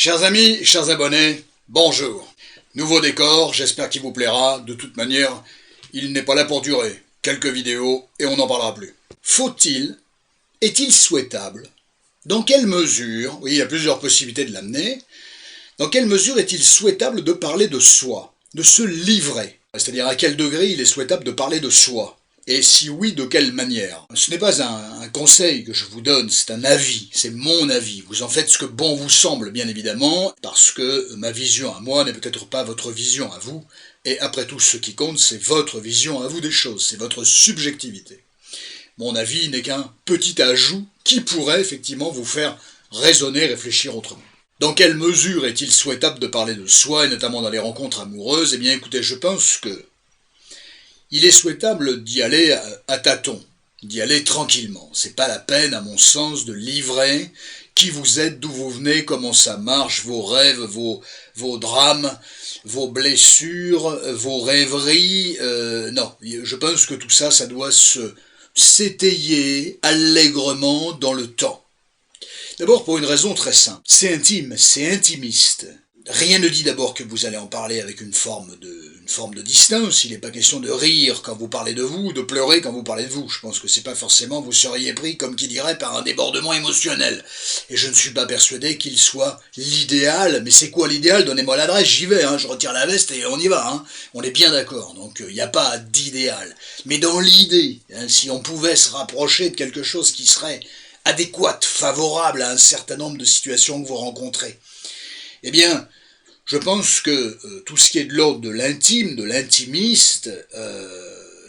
Chers amis, chers abonnés, bonjour. Nouveau décor, j'espère qu'il vous plaira. De toute manière, il n'est pas là pour durer. Quelques vidéos et on n'en parlera plus. Faut-il, est-il souhaitable, dans quelle mesure, oui, il y a plusieurs possibilités de l'amener, dans quelle mesure est-il souhaitable de parler de soi, de se livrer? C'est-à-dire à quel degré il est souhaitable de parler de soi? Et si oui, de quelle manière? Ce n'est pas un conseil que je vous donne, c'est un avis, c'est mon avis. Vous en faites ce que bon vous semble, bien évidemment, parce que ma vision à moi n'est peut-être pas votre vision à vous, et après tout, ce qui compte, c'est votre vision à vous des choses, c'est votre subjectivité. Mon avis n'est qu'un petit ajout qui pourrait effectivement vous faire raisonner, réfléchir autrement. Dans quelle mesure est-il souhaitable de parler de soi, et notamment dans les rencontres amoureuses? Eh bien écoutez, je pense que il est souhaitable d'y aller à tâtons, d'y aller tranquillement. C'est pas la peine, à mon sens, de livrer qui vous êtes, d'où vous venez, comment ça marche, vos rêves, vos drames, vos blessures, vos rêveries. Non, je pense que tout ça, ça doit s'étayer allègrement dans le temps. D'abord pour une raison très simple. C'est intime, c'est intimiste. Rien ne dit d'abord que vous allez en parler avec une forme de distance. Il n'est pas question de rire quand vous parlez de vous, de pleurer quand vous parlez de vous. Je pense que c'est pas forcément, vous seriez pris, comme qui dirait, par un débordement émotionnel. Et je ne suis pas persuadé qu'il soit l'idéal. Mais c'est quoi l'idéal? Donnez-moi l'adresse, j'y vais, je retire la veste et on y va. On est bien d'accord, donc il n'y a pas d'idéal. Mais dans l'idée, si on pouvait se rapprocher de quelque chose qui serait adéquate, favorable à un certain nombre de situations que vous rencontrez, eh bien, je pense que tout ce qui est de l'ordre de l'intime, de l'intimiste,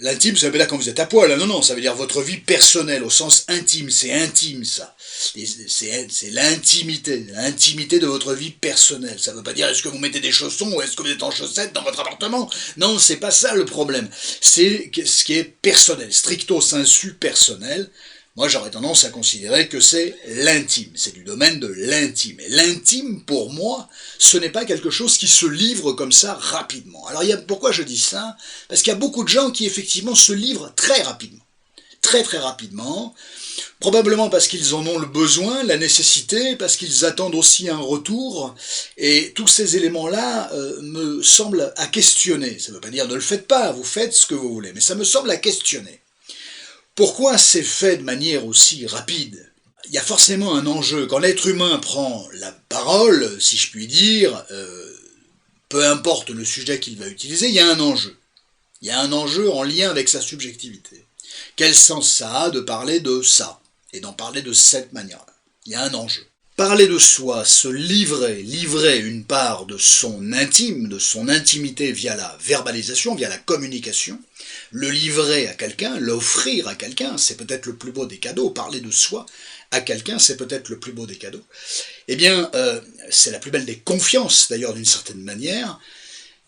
l'intime ça veut pas dire quand vous êtes à poil, non, ça veut dire votre vie personnelle, au sens intime, c'est intime ça. C'est l'intimité de votre vie personnelle. Ça veut pas dire est-ce que vous mettez des chaussons ou est-ce que vous êtes en chaussettes dans votre appartement. Non, c'est pas ça le problème. C'est ce qui est personnel, stricto sensu personnel. Moi, j'aurais tendance à considérer que c'est l'intime, c'est du domaine de l'intime. Et l'intime, pour moi, ce n'est pas quelque chose qui se livre comme ça rapidement. Alors, pourquoi je dis ça? Parce qu'il y a beaucoup de gens qui, effectivement, se livrent très rapidement. Très très rapidement. Probablement parce qu'ils en ont le besoin, la nécessité, parce qu'ils attendent aussi un retour. Et tous ces éléments-là me semblent à questionner. Ça ne veut pas dire ne le faites pas, vous faites ce que vous voulez. Mais ça me semble à questionner. Pourquoi c'est fait de manière aussi rapide? Il y a forcément un enjeu. Quand l'être humain prend la parole, si je puis dire, peu importe le sujet qu'il va utiliser, il y a un enjeu. Il y a un enjeu en lien avec sa subjectivité. Quel sens ça a de parler de ça, et d'en parler de cette manière-là? Il y a un enjeu. Parler de soi, se livrer une part de son intime, de son intimité via la verbalisation, via la communication, le livrer à quelqu'un, l'offrir à quelqu'un, c'est peut-être le plus beau des cadeaux. Parler de soi à quelqu'un, c'est peut-être le plus beau des cadeaux. Eh bien, c'est la plus belle des confiances, d'ailleurs, d'une certaine manière.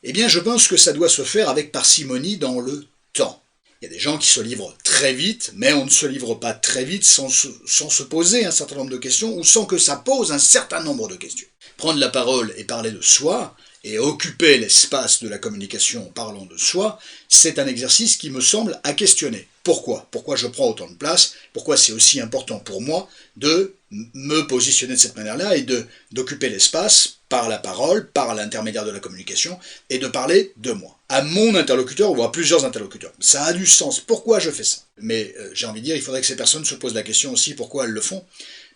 Eh bien, je pense que ça doit se faire avec parcimonie dans le temps. Il y a des gens qui se livrent très vite, mais on ne se livre pas très vite sans se poser un certain nombre de questions ou sans que ça pose un certain nombre de questions. Prendre la parole et parler de soi, et occuper l'espace de la communication en parlant de soi, c'est un exercice qui me semble à questionner. Pourquoi? Pourquoi je prends autant de place? Pourquoi c'est aussi important pour moi de me positionner de cette manière-là et d'occuper l'espace par la parole, par l'intermédiaire de la communication, et de parler de moi, à mon interlocuteur ou à plusieurs interlocuteurs. Ça a du sens. Pourquoi je fais ça? Mais j'ai envie de dire, il faudrait que ces personnes se posent la question aussi pourquoi elles le font.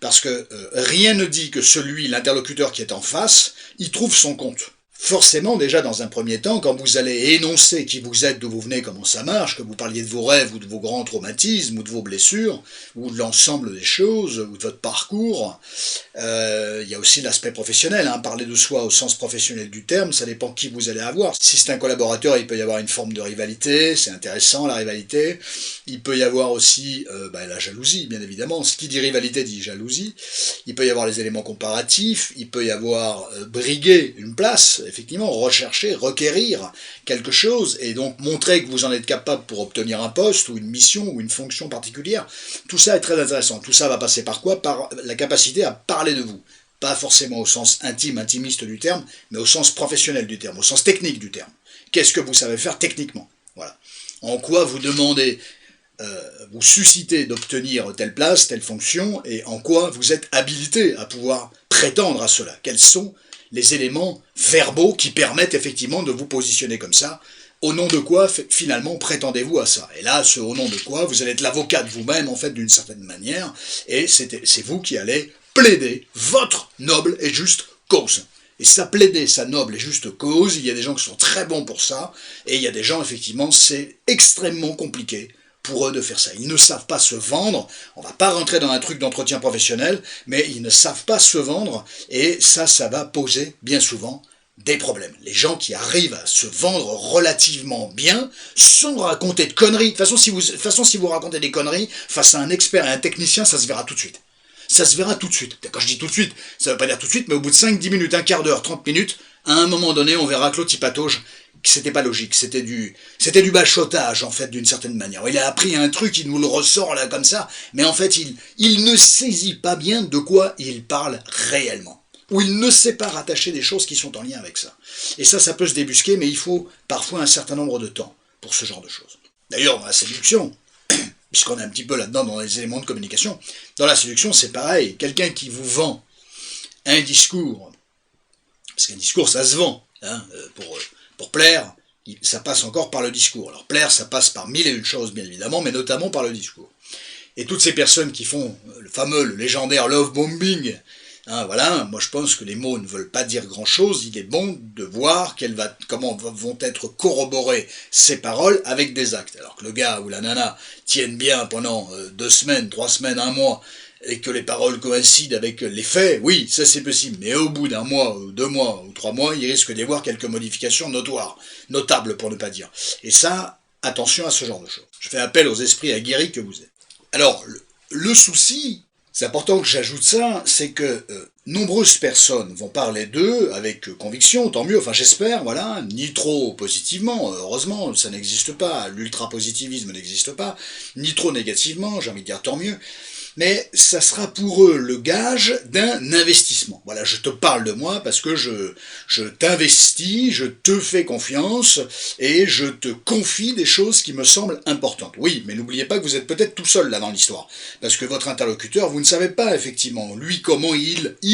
Parce que rien ne dit que l'interlocuteur qui est en face, il trouve son compte. Forcément, déjà dans un premier temps, quand vous allez énoncer qui vous êtes, d'où vous venez, comment ça marche, que vous parliez de vos rêves ou de vos grands traumatismes ou de vos blessures, ou de l'ensemble des choses, ou de votre parcours, il y a aussi l'aspect professionnel. Parler de soi au sens professionnel du terme, ça dépend qui vous allez avoir. Si c'est un collaborateur, il peut y avoir une forme de rivalité, c'est intéressant la rivalité. Il peut y avoir aussi la jalousie, bien évidemment. Ce qui dit rivalité dit jalousie. Il peut y avoir les éléments comparatifs, il peut y avoir briguer une place, effectivement, rechercher, requérir quelque chose, et donc montrer que vous en êtes capable pour obtenir un poste, ou une mission, ou une fonction particulière. Tout ça est très intéressant. Tout ça va passer par quoi? Par la capacité à parler de vous. Pas forcément au sens intime, intimiste du terme, mais au sens professionnel du terme, au sens technique du terme. Qu'est-ce que vous savez faire techniquement? Voilà. En quoi vous demandez, vous suscitez d'obtenir telle place, telle fonction, et en quoi vous êtes habilité à pouvoir prétendre à cela? Quels sont les éléments verbaux qui permettent effectivement de vous positionner comme ça? Au nom de quoi, finalement, prétendez-vous à ça? Et là, au nom de quoi, vous allez être l'avocat de vous-même, en fait, d'une certaine manière, et c'est vous qui allez plaider votre noble et juste cause. Et ça, plaider sa noble et juste cause, il y a des gens qui sont très bons pour ça, et il y a des gens, effectivement, c'est extrêmement compliqué pour eux de faire ça. Ils ne savent pas se vendre, on va pas rentrer dans un truc d'entretien professionnel, mais ils ne savent pas se vendre, et ça va poser, bien souvent, des problèmes. Les gens qui arrivent à se vendre relativement bien, sans raconter de conneries. De toute façon, si vous racontez des conneries, face à un expert et un technicien, ça se verra tout de suite. Ça se verra tout de suite. Quand je dis tout de suite, ça veut pas dire tout de suite, mais au bout de 5, 10 minutes, un quart d'heure, 30 minutes, à un moment donné, on verra que l'autre, il patauge, que c'était pas logique, c'était du bachotage, en fait, d'une certaine manière. Il a appris un truc, il nous le ressort là, comme ça, mais en fait, il ne saisit pas bien de quoi il parle réellement. Ou il ne sait pas rattacher des choses qui sont en lien avec ça. Et ça peut se débusquer, mais il faut parfois un certain nombre de temps pour ce genre de choses. D'ailleurs, dans la séduction, puisqu'on est un petit peu là-dedans dans les éléments de communication, dans la séduction, c'est pareil. Quelqu'un qui vous vend un discours, parce qu'un discours, ça se vend, hein, pour plaire, ça passe encore par le discours. Alors plaire, ça passe par mille et une choses, bien évidemment, mais notamment par le discours. Et toutes ces personnes qui font le légendaire love bombing, hein, voilà, moi je pense que les mots ne veulent pas dire grand-chose, il est bon de voir comment vont être corroborées ces paroles avec des actes. Alors que le gars ou la nana tiennent bien pendant 2 semaines, 3 semaines, 1 mois, et que les paroles coïncident avec les faits, oui, ça c'est possible, mais au bout d'1 mois, ou 2 mois, ou 3 mois, il risque d'y avoir quelques modifications notables pour ne pas dire. Et ça, attention à ce genre de choses. Je fais appel aux esprits aguerris que vous êtes. Alors, le souci, c'est important que j'ajoute ça, c'est que nombreuses personnes vont parler d'eux avec conviction, tant mieux, enfin j'espère, voilà, ni trop positivement, heureusement, ça n'existe pas, l'ultra-positivisme n'existe pas, ni trop négativement, j'ai envie de dire tant mieux, mais ça sera pour eux le gage d'un investissement. Voilà, je te parle de moi parce que je t'investis, je te fais confiance et je te confie des choses qui me semblent importantes. Oui, mais n'oubliez pas que vous êtes peut-être tout seul là dans l'histoire, parce que votre interlocuteur, vous ne savez pas effectivement, lui, comment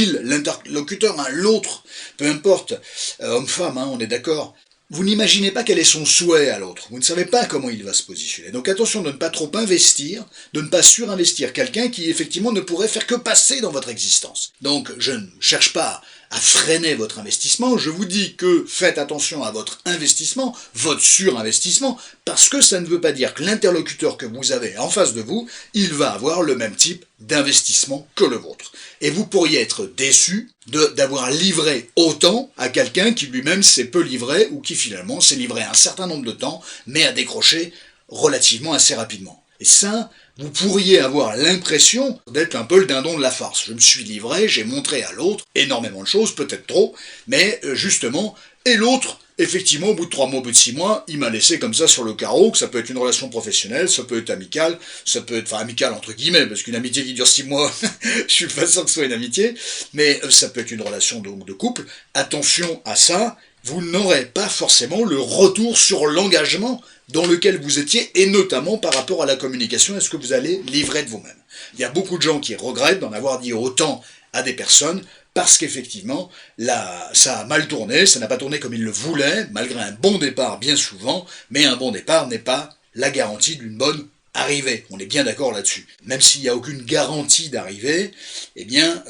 l'interlocuteur, hein, l'autre, peu importe, homme-femme, hein, on est d'accord. Vous n'imaginez pas quel est son souhait à l'autre, vous ne savez pas comment il va se positionner. Donc attention de ne pas trop investir, de ne pas surinvestir quelqu'un qui effectivement ne pourrait faire que passer dans votre existence. Donc je ne cherche pas à freiner votre investissement, je vous dis que faites attention à votre investissement, votre surinvestissement, parce que ça ne veut pas dire que l'interlocuteur que vous avez en face de vous, il va avoir le même type d'investissement que le vôtre. Et vous pourriez être déçu d'avoir livré autant à quelqu'un qui lui-même s'est peu livré, ou qui finalement s'est livré un certain nombre de temps, mais a décroché relativement assez rapidement. Et ça, vous pourriez avoir l'impression d'être un peu le dindon de la farce. Je me suis livré, j'ai montré à l'autre énormément de choses, peut-être trop, mais justement, et l'autre, effectivement, au bout de 3 mois, au bout de 6 mois, il m'a laissé comme ça sur le carreau, que ça peut être une relation professionnelle, ça peut être amicale, ça peut être, enfin amicale entre guillemets, parce qu'une amitié qui dure 6 mois, je suis pas sûr que ce soit une amitié, mais ça peut être une relation donc de couple. Attention à ça, vous n'aurez pas forcément le retour sur l'engagement dans lequel vous étiez, et notamment par rapport à la communication, est-ce que vous allez livrer de vous-même. Il y a beaucoup de gens qui regrettent d'en avoir dit autant à des personnes, parce qu'effectivement, ça a mal tourné, ça n'a pas tourné comme ils le voulaient, malgré un bon départ bien souvent, mais un bon départ n'est pas la garantie d'une bonne arrivée. On est bien d'accord là-dessus. Même s'il n'y a aucune garantie d'arrivée, eh bien,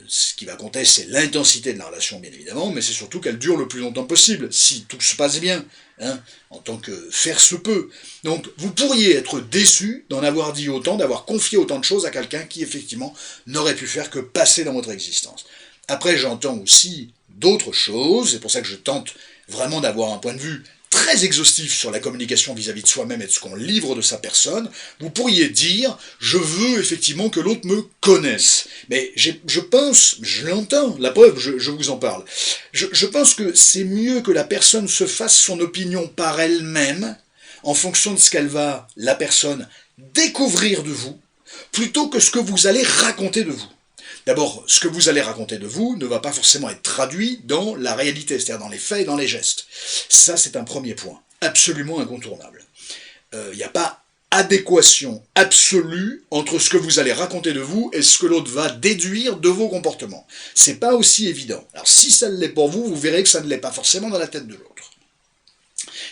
ce qui va compter, c'est l'intensité de la relation, bien évidemment, mais c'est surtout qu'elle dure le plus longtemps possible, si tout se passe bien, hein, en tant que faire se peut. Donc, vous pourriez être déçu d'en avoir dit autant, d'avoir confié autant de choses à quelqu'un qui, effectivement, n'aurait pu faire que passer dans votre existence. Après, j'entends aussi d'autres choses, c'est pour ça que je tente vraiment d'avoir un point de vue très exhaustif sur la communication vis-à-vis de soi-même et de ce qu'on livre de sa personne. Vous pourriez dire, je veux effectivement que l'autre me connaisse. Mais je pense, je l'entends, la preuve, je vous en parle. Je pense que c'est mieux que la personne se fasse son opinion par elle-même, en fonction de ce qu'elle va, la personne, découvrir de vous, plutôt que ce que vous allez raconter de vous. D'abord, ce que vous allez raconter de vous ne va pas forcément être traduit dans la réalité, c'est-à-dire dans les faits et dans les gestes. Ça, c'est un premier point, absolument incontournable. Il n'y a pas adéquation absolue entre ce que vous allez raconter de vous et ce que l'autre va déduire de vos comportements. C'est pas aussi évident. Alors si ça l'est pour vous, vous verrez que ça ne l'est pas forcément dans la tête de l'autre.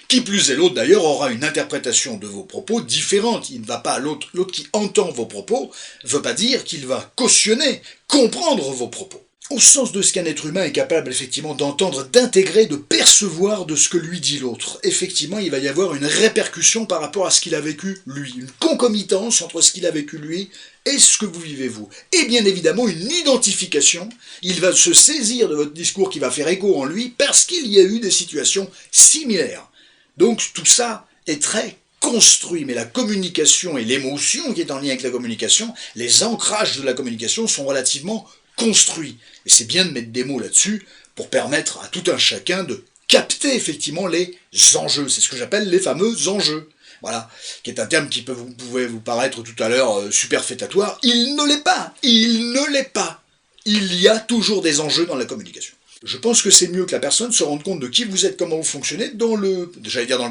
Qui plus est, l'autre d'ailleurs aura une interprétation de vos propos différente. Il ne va pas, l'autre qui entend vos propos, ne veut pas dire qu'il va cautionner, comprendre vos propos. Au sens de ce qu'un être humain est capable effectivement d'entendre, d'intégrer, de percevoir de ce que lui dit l'autre. Effectivement, il va y avoir une répercussion par rapport à ce qu'il a vécu lui, une concomitance entre ce qu'il a vécu lui et ce que vous vivez vous. Et bien évidemment, une identification, il va se saisir de votre discours qui va faire écho en lui parce qu'il y a eu des situations similaires. Donc tout ça est très construit, mais la communication et l'émotion qui est en lien avec la communication, les ancrages de la communication sont relativement construit. Et c'est bien de mettre des mots là-dessus pour permettre à tout un chacun de capter effectivement les enjeux. C'est ce que j'appelle les fameux enjeux. Voilà, qui est un terme qui pouvait vous paraître tout à l'heure superfétatoire. Il ne l'est pas. Il ne l'est pas. Il y a toujours des enjeux dans la communication. Je pense que c'est mieux que la personne se rende compte de qui vous êtes, comment vous fonctionnez, dans le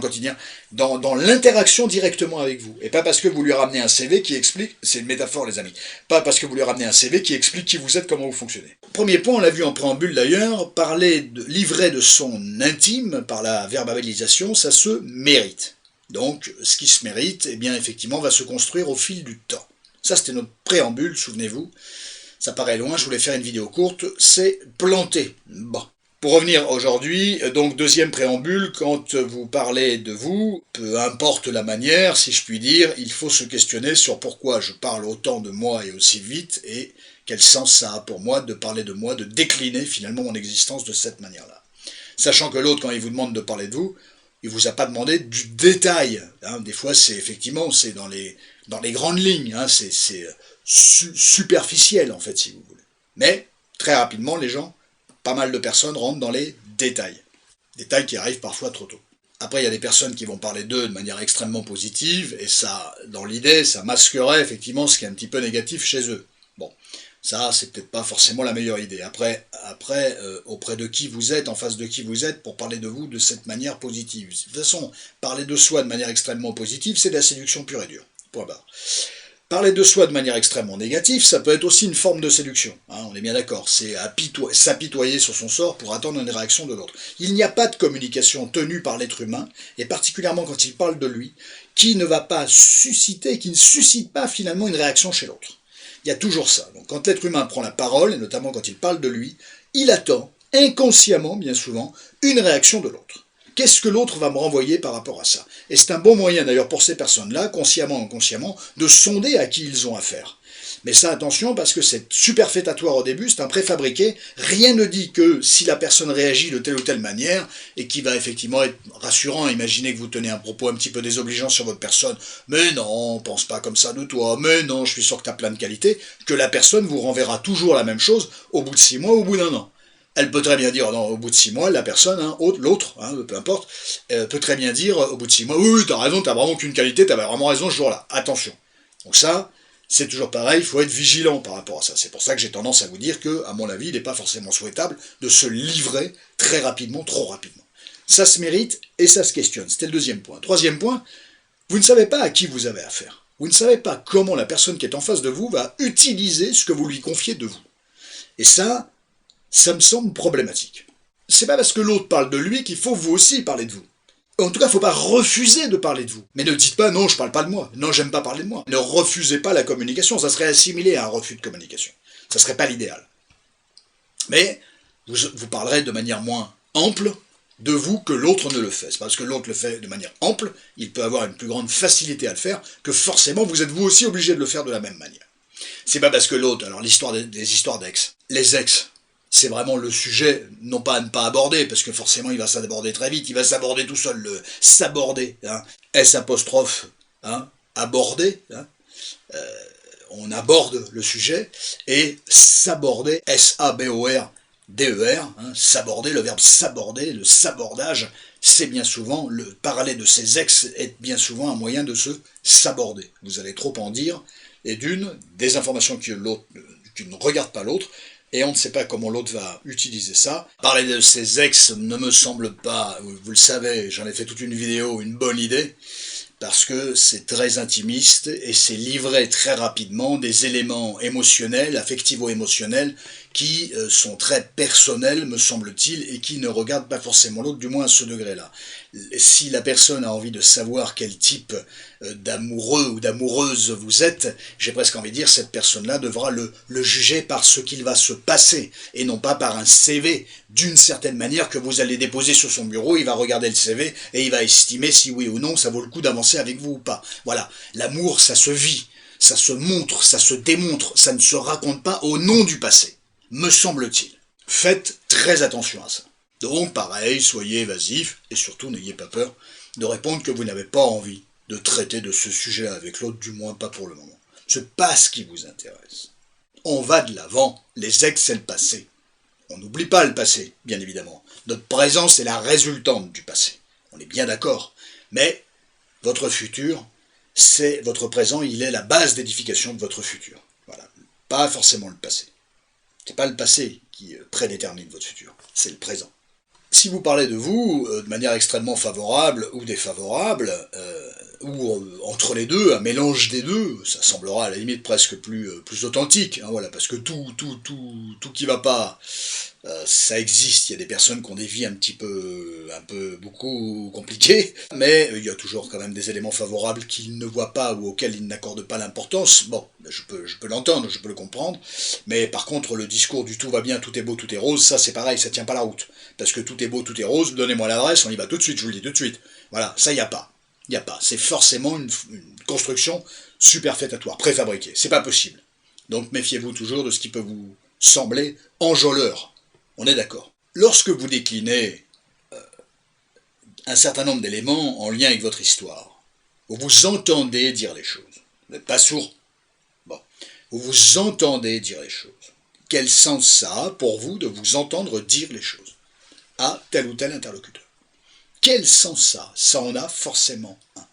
quotidien, dans l'interaction directement avec vous. Et pas parce que vous lui ramenez un CV qui explique, c'est une métaphore les amis, pas parce que vous lui ramenez un CV qui explique qui vous êtes, comment vous fonctionnez. Premier point, on l'a vu en préambule d'ailleurs, livrer de son intime par la verbalisation, ça se mérite. Donc, ce qui se mérite, eh bien effectivement, va se construire au fil du temps. Ça, c'était notre préambule, souvenez-vous. Ça paraît loin, je voulais faire une vidéo courte, c'est planter. Bon. Pour revenir aujourd'hui, donc deuxième préambule, quand vous parlez de vous, peu importe la manière, si je puis dire, il faut se questionner sur pourquoi je parle autant de moi et aussi vite, et quel sens ça a pour moi de parler de moi, de décliner finalement mon existence de cette manière-là. Sachant que l'autre, quand il vous demande de parler de vous, il vous a pas demandé du détail. Hein. Des fois, c'est effectivement, c'est dans les grandes lignes, hein, c'est superficiel en fait si vous voulez. Mais très rapidement les gens, pas mal de personnes rentrent dans les détails. Détails qui arrivent parfois trop tôt. Après il y a des personnes qui vont parler d'eux de manière extrêmement positive et ça, dans l'idée, ça masquerait effectivement ce qui est un petit peu négatif chez eux. Bon, ça c'est peut-être pas forcément la meilleure idée. Après auprès de qui vous êtes, en face de qui vous êtes pour parler de vous de cette manière positive. De toute façon, parler de soi de manière extrêmement positive, c'est de la séduction pure et dure. Point barre. Parler de soi de manière extrêmement négative, ça peut être aussi une forme de séduction, hein, on est bien d'accord, c'est s'apitoyer sur son sort pour attendre une réaction de l'autre. Il n'y a pas de communication tenue par l'être humain, et particulièrement quand il parle de lui, qui ne va pas susciter, qui ne suscite pas finalement une réaction chez l'autre. Il y a toujours ça. Donc quand l'être humain prend la parole, et notamment quand il parle de lui, il attend, inconsciemment bien souvent, une réaction de l'autre. Qu'est-ce que l'autre va me renvoyer par rapport à ça? Et c'est un bon moyen d'ailleurs pour ces personnes-là, consciemment ou inconsciemment, de sonder à qui ils ont affaire. Mais ça, attention, parce que c'est superfétatoire au début, c'est un préfabriqué. Rien ne dit que si la personne réagit de telle ou telle manière, et qui va effectivement être rassurant, imaginez que vous tenez un propos un petit peu désobligeant sur votre personne, mais non, pense pas comme ça de toi, mais non, je suis sûr que tu as plein de qualités, que la personne vous renverra toujours la même chose au bout de 6 mois ou au bout d'1 an. Elle peut très bien dire, non, au bout de 6 mois, la personne, hein, l'autre, hein, peu importe, peut très bien dire, au bout de 6 mois, oui, t'as raison, t'as vraiment qu'une qualité, t'avais vraiment raison ce jour-là. Attention. Donc ça, c'est toujours pareil, il faut être vigilant par rapport à ça. C'est pour ça que j'ai tendance à vous dire que, à mon avis, il n'est pas forcément souhaitable de se livrer très rapidement, trop rapidement. Ça se mérite et ça se questionne. C'était le deuxième point. Troisième point, vous ne savez pas à qui vous avez affaire. Vous ne savez pas comment la personne qui est en face de vous va utiliser ce que vous lui confiez de vous. Et ça me semble problématique. C'est pas parce que l'autre parle de lui qu'il faut vous aussi parler de vous. En tout cas, il ne faut pas refuser de parler de vous. Mais ne dites pas, non, je parle pas de moi. Non, j'aime pas parler de moi. Ne refusez pas la communication. Ça serait assimilé à un refus de communication. Ça serait pas l'idéal. Mais vous parlerez de manière moins ample de vous que l'autre ne le fait. C'est parce que l'autre le fait de manière ample, il peut avoir une plus grande facilité à le faire, que forcément vous êtes vous aussi obligé de le faire de la même manière. C'est pas parce que l'autre, alors l'histoire des histoires d'ex, les ex, c'est vraiment le sujet, non pas à ne pas aborder, parce que forcément il va s'aborder très vite, il va s'aborder tout seul, le s'aborder, hein, S', hein, aborder, hein, on aborde le sujet, et s'aborder, S-A-B-O-R-D-E-R, hein, s'aborder, le verbe s'aborder, le sabordage, c'est bien souvent, parler de ses ex est bien souvent un moyen de se s'aborder. Vous allez trop en dire, et des informations qui ne regardent pas l'autre, et on ne sait pas comment l'autre va utiliser ça. Parler de ses ex ne me semble pas, vous le savez, j'en ai fait toute une vidéo, une bonne idée, parce que c'est très intimiste et c'est livré très rapidement des éléments émotionnels, affectivo-émotionnels, qui sont très personnels, me semble-t-il, et qui ne regardent pas forcément l'autre, du moins à ce degré-là. Si la personne a envie de savoir quel type d'amoureux ou d'amoureuse vous êtes, j'ai presque envie de dire, cette personne-là devra le juger par ce qu'il va se passer, et non pas par un CV, d'une certaine manière, que vous allez déposer sur son bureau, il va regarder le CV, et il va estimer si oui ou non ça vaut le coup d'avancer avec vous ou pas. Voilà, l'amour ça se vit, ça se montre, ça se démontre, ça ne se raconte pas au nom du passé, me semble-t-il. Faites très attention à ça. Donc pareil, soyez évasif, et surtout n'ayez pas peur de répondre que vous n'avez pas envie de traiter de ce sujet avec l'autre, du moins pas pour le moment. C'est pas ce qui vous intéresse. On va de l'avant, les ex c'est le passé. On n'oublie pas le passé, bien évidemment. Notre présent c'est la résultante du passé. On est bien d'accord. Mais votre futur, c'est votre présent, il est la base d'édification de votre futur. Voilà. Pas forcément le passé. C'est pas le passé qui prédétermine votre futur, c'est le présent. Si vous parlez de vous de manière extrêmement favorable ou défavorable, ou entre les deux, un mélange des deux, ça semblera à la limite presque plus authentique, hein, voilà, parce que tout qui va pas, ça existe, il y a des personnes qui ont des vies un peu beaucoup compliquées, mais il y a toujours quand même des éléments favorables qu'ils ne voient pas ou auxquels ils n'accordent pas l'importance. Bon, je peux l'entendre, je peux le comprendre, mais par contre le discours du tout va bien, tout est beau, tout est rose, ça c'est pareil, ça tient pas la route. Parce que tout est beau, tout est rose, donnez-moi l'adresse, on y va tout de suite, je vous le dis tout de suite. Voilà, ça y a pas. Il n'y a pas. C'est forcément une construction superfétatoire, préfabriquée. C'est pas possible. Donc méfiez-vous toujours de ce qui peut vous sembler enjôleur. On est d'accord. Lorsque vous déclinez un certain nombre d'éléments en lien avec votre histoire, vous entendez dire les choses. Vous n'êtes pas sourd. Bon. Vous entendez dire les choses. Quel sens ça a pour vous de vous entendre dire les choses à tel ou tel interlocuteur? Quel sens ça a? Ça en a forcément un.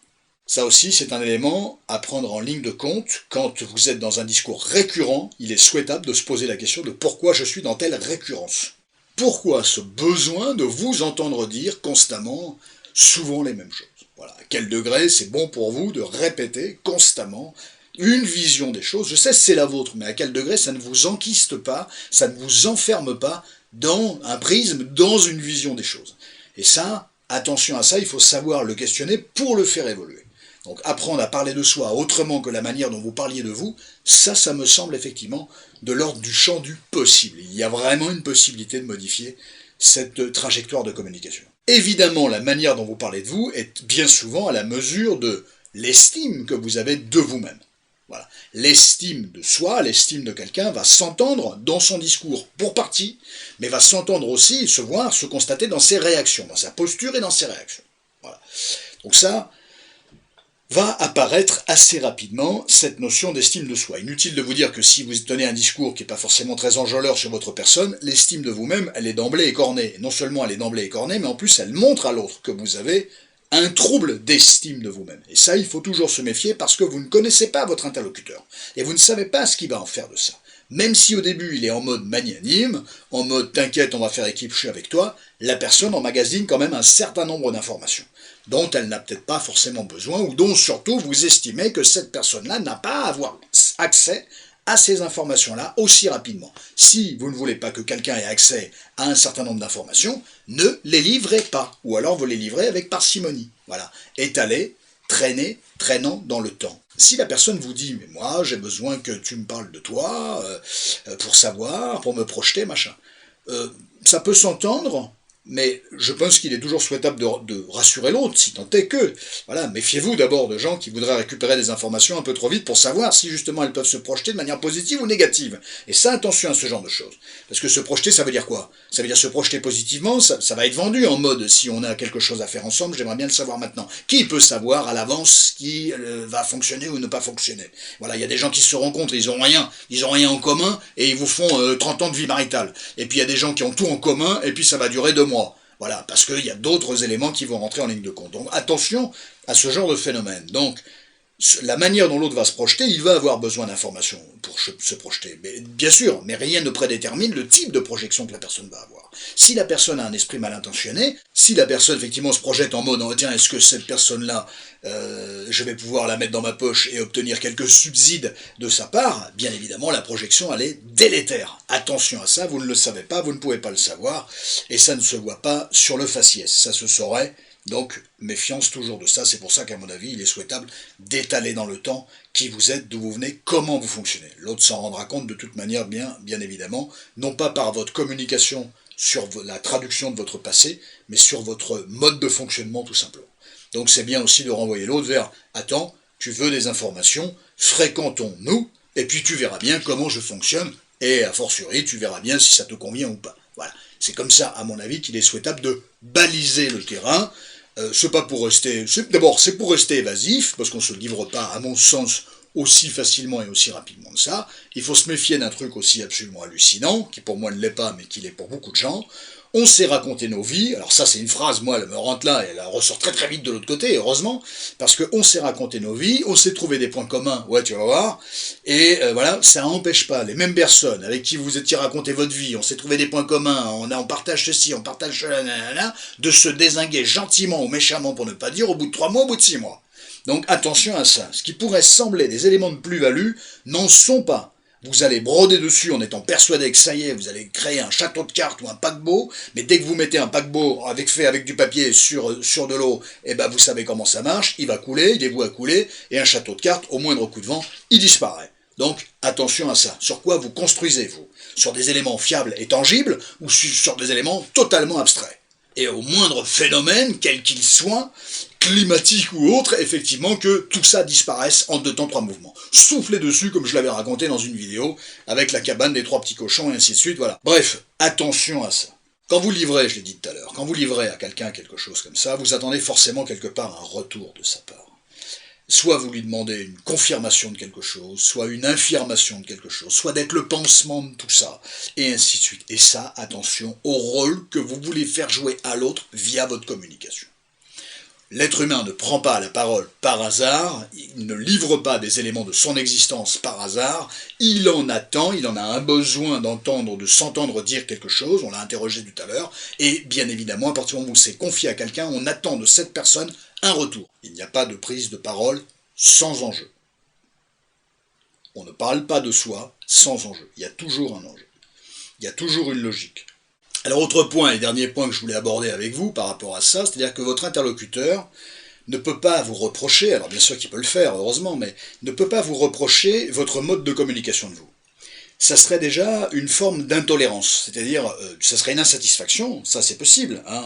Ça aussi, c'est un élément à prendre en ligne de compte. Quand vous êtes dans un discours récurrent, il est souhaitable de se poser la question de pourquoi je suis dans telle récurrence. Pourquoi ce besoin de vous entendre dire constamment, souvent les mêmes choses? Voilà. À quel degré c'est bon pour vous de répéter constamment une vision des choses? Je sais que c'est la vôtre, mais à quel degré ça ne vous enquiste pas, ça ne vous enferme pas dans un prisme, dans une vision des choses? Et ça, attention à ça, il faut savoir le questionner pour le faire évoluer. Donc apprendre à parler de soi autrement que la manière dont vous parliez de vous, ça me semble effectivement de l'ordre du champ du possible. Il y a vraiment une possibilité de modifier cette trajectoire de communication. Évidemment, la manière dont vous parlez de vous est bien souvent à la mesure de l'estime que vous avez de vous-même. Voilà. L'estime de soi, l'estime de quelqu'un va s'entendre dans son discours pour partie, mais va s'entendre aussi, se voir, se constater dans ses réactions, dans sa posture et dans ses réactions. Voilà. Donc ça va apparaître assez rapidement, cette notion d'estime de soi. Inutile de vous dire que si vous tenez un discours qui n'est pas forcément très enjôleur sur votre personne, l'estime de vous-même, elle est d'emblée écornée. Et non seulement elle est d'emblée écornée, mais en plus elle montre à l'autre que vous avez un trouble d'estime de vous-même. Et ça, il faut toujours se méfier parce que vous ne connaissez pas votre interlocuteur. Et vous ne savez pas ce qu'il va en faire de ça. Même si au début il est en mode magnanime, en mode t'inquiète, on va faire équipe, je suis avec toi, la personne emmagasine quand même un certain nombre d'informations dont elle n'a peut-être pas forcément besoin, ou dont surtout vous estimez que cette personne-là n'a pas à avoir accès à ces informations-là aussi rapidement. Si vous ne voulez pas que quelqu'un ait accès à un certain nombre d'informations, ne les livrez pas, ou alors vous les livrez avec parcimonie. Voilà, étalez, traînant dans le temps. Si la personne vous dit « mais moi j'ai besoin que tu me parles de toi, pour savoir, pour me projeter, machin », ça peut s'entendre, mais je pense qu'il est toujours souhaitable de rassurer l'autre, si tant est que. Voilà, méfiez-vous d'abord de gens qui voudraient récupérer des informations un peu trop vite pour savoir si justement elles peuvent se projeter de manière positive ou négative. Et ça, attention à ce genre de choses. Parce que se projeter, ça veut dire quoi? Ça veut dire se projeter positivement, ça va être vendu en mode si on a quelque chose à faire ensemble, j'aimerais bien le savoir maintenant. Qui peut savoir à l'avance qui va fonctionner ou ne pas fonctionner? Voilà, il y a des gens qui se rencontrent, ils ont rien en commun, et ils vous font 30 ans de vie maritale. Et puis il y a des gens qui ont tout en commun, et puis ça va durer 2 mois. Voilà, parce qu'il y a d'autres éléments qui vont rentrer en ligne de compte. Donc attention à ce genre de phénomène. Donc, la manière dont l'autre va se projeter, il va avoir besoin d'informations pour se projeter. Mais, bien sûr, mais rien ne prédétermine le type de projection que la personne va avoir. Si la personne a un esprit mal intentionné, si la personne effectivement se projette en mode oh, tiens, est-ce que cette personne-là, je vais pouvoir la mettre dans ma poche et obtenir quelques subsides de sa part, bien évidemment la projection elle est délétère. Attention à ça, vous ne le savez pas, vous ne pouvez pas le savoir, et ça ne se voit pas sur le faciès, ça se saurait. Donc, méfiance toujours de ça, c'est pour ça qu'à mon avis, il est souhaitable d'étaler dans le temps qui vous êtes, d'où vous venez, comment vous fonctionnez. L'autre s'en rendra compte de toute manière, bien évidemment, non pas par votre communication sur la traduction de votre passé, mais sur votre mode de fonctionnement tout simplement. Donc c'est bien aussi de renvoyer l'autre vers « Attends, tu veux des informations, fréquentons-nous, et puis tu verras bien comment je fonctionne, et a fortiori, tu verras bien si ça te convient ou pas. » Voilà, c'est comme ça, à mon avis, qu'il est souhaitable de baliser le terrain. C'est pas pour rester... D'abord, c'est pour rester évasif, parce qu'on ne se livre pas, à mon sens, aussi facilement et aussi rapidement que ça. Il faut se méfier d'un truc aussi absolument hallucinant, qui pour moi ne l'est pas, mais qui l'est pour beaucoup de gens. On s'est raconté nos vies, alors ça c'est une phrase, moi elle me rentre là, et elle ressort très très vite de l'autre côté, heureusement, parce qu'on s'est raconté nos vies, on s'est trouvé des points communs, ouais tu vas voir, et voilà, ça n'empêche pas les mêmes personnes avec qui vous étiez raconté votre vie, on s'est trouvé des points communs, on partage ceci, on partage cela, de se dézinguer gentiment ou méchamment pour ne pas dire au bout de 3 mois, au bout de 6 mois. Donc attention à ça, ce qui pourrait sembler des éléments de plus-value n'en sont pas. Vous allez broder dessus en étant persuadé que ça y est, vous allez créer un château de cartes ou un paquebot, mais dès que vous mettez un paquebot fait avec du papier sur de l'eau, eh ben vous savez comment ça marche, il va couler, il est voué à couler, et un château de cartes, au moindre coup de vent, il disparaît. Donc attention à ça. Sur quoi vous construisez, vous? Sur des éléments fiables et tangibles, ou sur des éléments totalement abstraits? Et au moindre phénomène, quel qu'il soit, climatique ou autre, effectivement que tout ça disparaisse en 2 temps 3 mouvements. Soufflez dessus, comme je l'avais raconté dans une vidéo, avec la cabane des 3 petits cochons et ainsi de suite, voilà. Bref, attention à ça. Quand vous livrez, je l'ai dit tout à l'heure, quand vous livrez à quelqu'un quelque chose comme ça, vous attendez forcément quelque part un retour de sa part. Soit vous lui demandez une confirmation de quelque chose, soit une infirmation de quelque chose, soit d'être le pansement de tout ça, et ainsi de suite. Et ça, attention au rôle que vous voulez faire jouer à l'autre via votre communication. L'être humain ne prend pas la parole par hasard, il ne livre pas des éléments de son existence par hasard, il en attend, il en a un besoin d'entendre, de s'entendre dire quelque chose, on l'a interrogé tout à l'heure, et bien évidemment, à partir du moment où c'est confié à quelqu'un, on attend de cette personne un retour. Il n'y a pas de prise de parole sans enjeu. On ne parle pas de soi sans enjeu. Il y a toujours un enjeu. Il y a toujours une logique. Alors autre point, et dernier point que je voulais aborder avec vous par rapport à ça, c'est-à-dire que votre interlocuteur ne peut pas vous reprocher, alors bien sûr qu'il peut le faire, heureusement, mais ne peut pas vous reprocher votre mode de communication de vous. Ça serait déjà une forme d'intolérance, c'est-à-dire ça serait une insatisfaction, ça c'est possible, hein.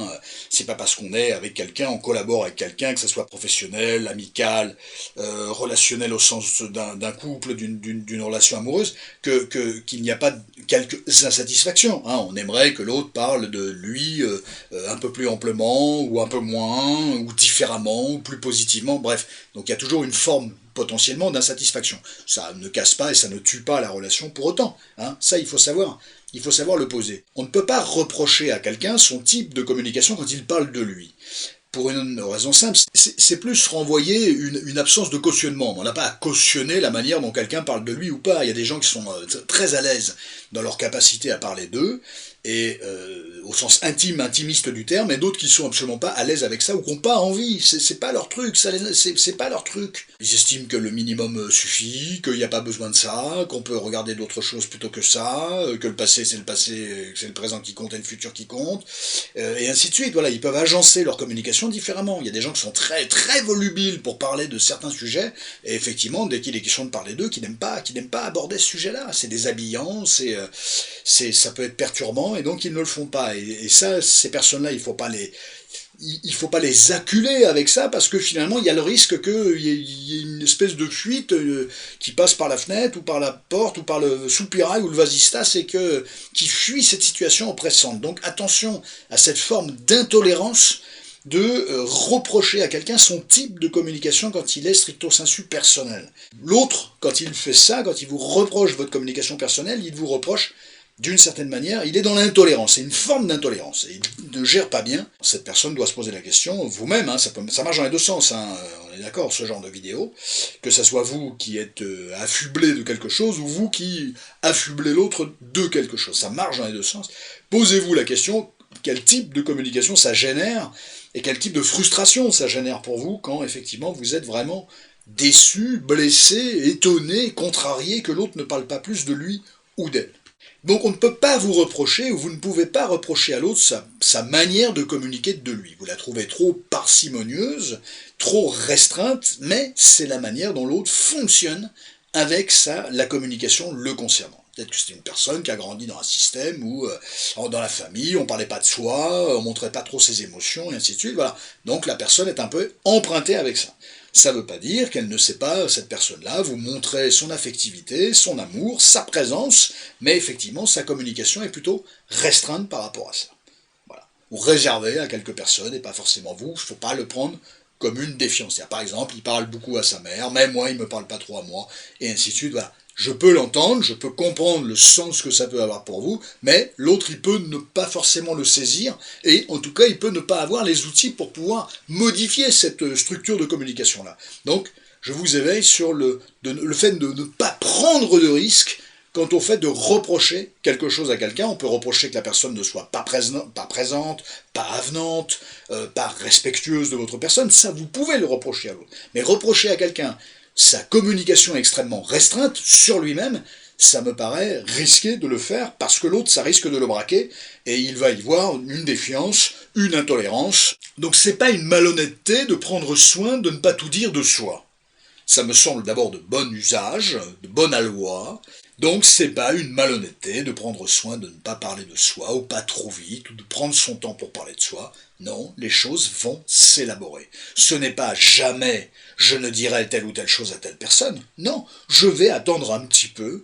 C'est pas parce qu'on est avec quelqu'un, on collabore avec quelqu'un, que ce soit professionnel, amical, relationnel au sens d'un couple, d'une relation amoureuse, qu'il n'y a pas quelques insatisfactions, hein. On aimerait que l'autre parle de lui un peu plus amplement, ou un peu moins, ou différemment, ou plus positivement, bref, donc il y a toujours une forme potentiellement d'insatisfaction. Ça ne casse pas et ça ne tue pas la relation pour autant. Hein. Ça, il faut savoir le poser. On ne peut pas reprocher à quelqu'un son type de communication quand il parle de lui. Pour une raison simple, c'est plus renvoyer une absence de cautionnement. On n'a pas à cautionner la manière dont quelqu'un parle de lui ou pas. Il y a des gens qui sont très à l'aise dans leur capacité à parler d'eux, et au sens intime, intimiste du terme, et d'autres qui sont absolument pas à l'aise avec ça, ou qui n'ont pas envie, c'est pas leur truc, c'est pas leur truc. Ils estiment que le minimum suffit, qu'il n'y a pas besoin de ça, qu'on peut regarder d'autres choses plutôt que ça, que le passé, c'est le présent qui compte et le futur qui compte, et ainsi de suite. Voilà, ils peuvent agencer leur communication différemment. Il y a des gens qui sont très très volubiles pour parler de certains sujets, et effectivement, dès qu'il est question de parler d'eux, qui n'aiment pas aborder ce sujet-là. C'est déshabillant, ça peut être perturbant, et donc ils ne le font pas. Et ça, ces personnes-là, il ne faut pas les acculer avec ça, parce que finalement, il y a le risque qu'il y ait une espèce de fuite qui passe par la fenêtre, ou par la porte, ou par le soupirail, ou le vasistas, et qui fuit cette situation oppressante. Donc attention à cette forme d'intolérance de reprocher à quelqu'un son type de communication quand il est stricto sensu personnel. L'autre, quand il fait ça, quand il vous reproche votre communication personnelle, il vous reproche d'une certaine manière, il est dans l'intolérance, c'est une forme d'intolérance, et il ne gère pas bien. Cette personne doit se poser la question, vous-même, hein, ça marche dans les deux sens, hein, on est d'accord, ce genre de vidéo, que ça soit vous qui êtes affublé de quelque chose, ou vous qui affublez l'autre de quelque chose, ça marche dans les deux sens. Posez-vous la question, quel type de communication ça génère, et quel type de frustration ça génère pour vous, quand effectivement vous êtes vraiment déçu, blessé, étonné, contrarié que l'autre ne parle pas plus de lui ou d'elle. Donc on ne peut pas vous reprocher, ou vous ne pouvez pas reprocher à l'autre sa manière de communiquer de lui. Vous la trouvez trop parcimonieuse, trop restreinte, mais c'est la manière dont l'autre fonctionne avec la communication le concernant. Peut-être que c'est une personne qui a grandi dans un système où, dans la famille, on ne parlait pas de soi, on ne montrait pas trop ses émotions, et ainsi de suite. Voilà. Donc la personne est un peu empruntée avec ça. Ça ne veut pas dire qu'elle ne sait pas, cette personne-là, vous montrer son affectivité, son amour, sa présence, mais effectivement, sa communication est plutôt restreinte par rapport à ça. Voilà. Ou réservée à quelques personnes, et pas forcément vous, il ne faut pas le prendre comme une défiance. Par exemple, il parle beaucoup à sa mère, mais moi, il ne me parle pas trop à moi, et ainsi de suite, voilà. Je peux l'entendre, je peux comprendre le sens que ça peut avoir pour vous, mais l'autre, il peut ne pas forcément le saisir, et en tout cas, il peut ne pas avoir les outils pour pouvoir modifier cette structure de communication-là. Donc, je vous éveille sur le fait de ne pas prendre de risques quant au fait de reprocher quelque chose à quelqu'un. On peut reprocher que la personne ne soit pas présente, pas avenante, pas respectueuse de votre personne, ça vous pouvez le reprocher à l'autre. Mais reprocher à quelqu'un sa communication extrêmement restreinte sur lui-même, ça me paraît risqué de le faire, parce que l'autre, ça risque de le braquer, et il va y voir une défiance, une intolérance. Donc c'est pas une malhonnêteté de prendre soin de ne pas tout dire de soi. Ça me semble d'abord de bon usage, de bonne aloi, donc c'est pas une malhonnêteté de prendre soin de ne pas parler de soi, ou pas trop vite, ou de prendre son temps pour parler de soi. Non, les choses vont s'élaborer. Ce n'est pas jamais « je ne dirai telle ou telle chose à telle personne ». Non, je vais attendre un petit peu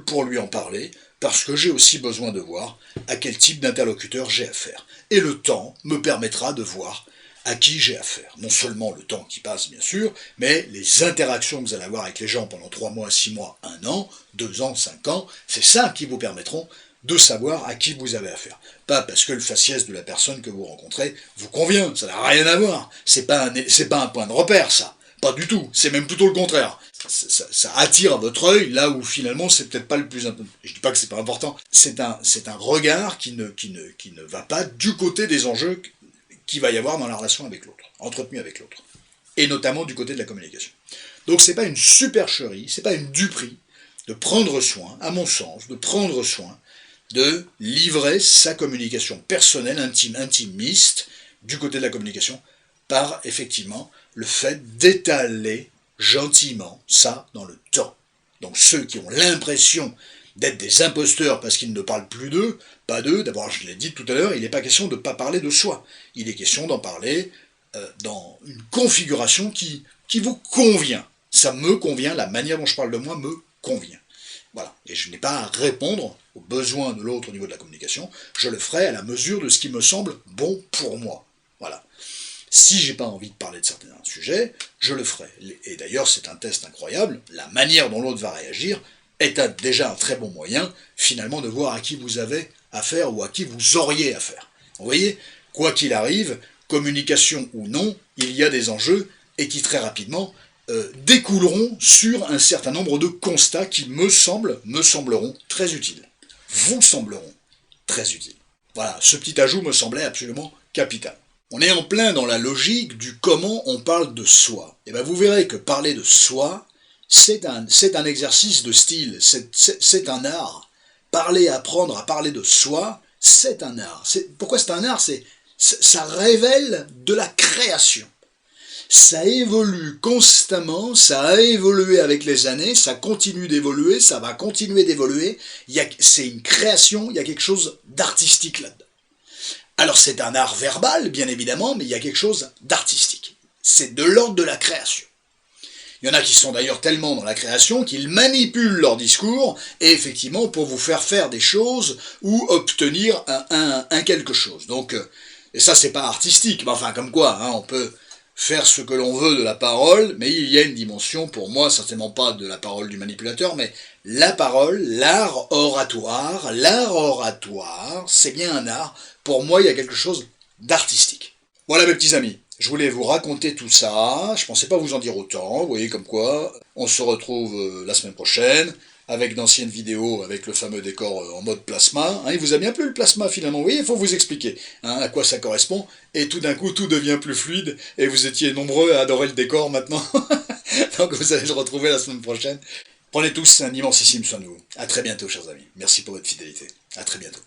pour lui en parler, parce que j'ai aussi besoin de voir à quel type d'interlocuteur j'ai affaire. Et le temps me permettra de voir à qui j'ai affaire. Non seulement le temps qui passe, bien sûr, mais les interactions que vous allez avoir avec les gens pendant 3 mois, 6 mois, 1 an, 2 ans, 5 ans, c'est ça qui vous permettront de savoir à qui vous avez affaire. Pas parce que le faciès de la personne que vous rencontrez vous convient, ça n'a rien à voir. C'est pas un point de repère, ça. Pas du tout, c'est même plutôt le contraire. Ça attire votre œil là où finalement c'est peut-être pas le plus important. Je dis pas que c'est pas important. C'est un regard qui ne va pas du côté des enjeux qu'il va y avoir dans la relation avec l'autre, entretenue avec l'autre. Et notamment du côté de la communication. Donc c'est pas une supercherie, c'est pas une duperie de prendre soin, à mon sens, de prendre soin de livrer sa communication personnelle, intime, intimiste, du côté de la communication, par effectivement le fait d'étaler gentiment ça dans le temps. Donc ceux qui ont l'impression d'être des imposteurs parce qu'ils ne parlent plus d'eux, pas d'eux, d'abord je l'ai dit tout à l'heure, il n'est pas question de ne pas parler de soi, il est question d'en parler dans une configuration qui vous convient. Ça me convient, la manière dont je parle de moi me convient. Voilà. Et je n'ai pas à répondre aux besoins de l'autre au niveau de la communication, je le ferai à la mesure de ce qui me semble bon pour moi. Voilà. Si j'ai pas envie de parler de certains sujets, je le ferai. Et d'ailleurs, c'est un test incroyable, la manière dont l'autre va réagir est déjà un très bon moyen, finalement, de voir à qui vous avez affaire ou à qui vous auriez affaire. Vous voyez, quoi qu'il arrive, communication ou non, il y a des enjeux et qui très rapidement découleront sur un certain nombre de constats qui me sembleront très utiles. Vous sembleront très utiles. Voilà, ce petit ajout me semblait absolument capital. On est en plein dans la logique du comment on parle de soi. Et bien vous verrez que parler de soi, c'est un exercice de style, c'est un art. Apprendre à parler de soi, c'est un art. Pourquoi c'est un art? Ça révèle de la création. Ça évolue constamment, ça a évolué avec les années, ça continue d'évoluer, ça va continuer d'évoluer. C'est une création, il y a quelque chose d'artistique là-dedans. Alors c'est un art verbal, bien évidemment, mais il y a quelque chose d'artistique. C'est de l'ordre de la création. Il y en a qui sont d'ailleurs tellement dans la création qu'ils manipulent leur discours, et effectivement pour vous faire des choses ou obtenir un quelque chose. Donc, et ça c'est pas artistique, mais enfin comme quoi, hein, on peut faire ce que l'on veut de la parole, mais il y a une dimension, pour moi, certainement pas de la parole du manipulateur, mais la parole, l'art oratoire, c'est bien un art. Pour moi, il y a quelque chose d'artistique. Voilà mes petits amis, je voulais vous raconter tout ça, je pensais pas vous en dire autant, vous voyez comme quoi, on se retrouve la semaine prochaine, avec d'anciennes vidéos, avec le fameux décor en mode plasma. Il vous a bien plu le plasma finalement, oui, il faut vous expliquer à quoi ça correspond, et tout d'un coup tout devient plus fluide, et vous étiez nombreux à adorer le décor maintenant, donc vous allez le retrouver la semaine prochaine. Prenez tous un immensissime soin de vous. À très bientôt chers amis, merci pour votre fidélité, à très bientôt.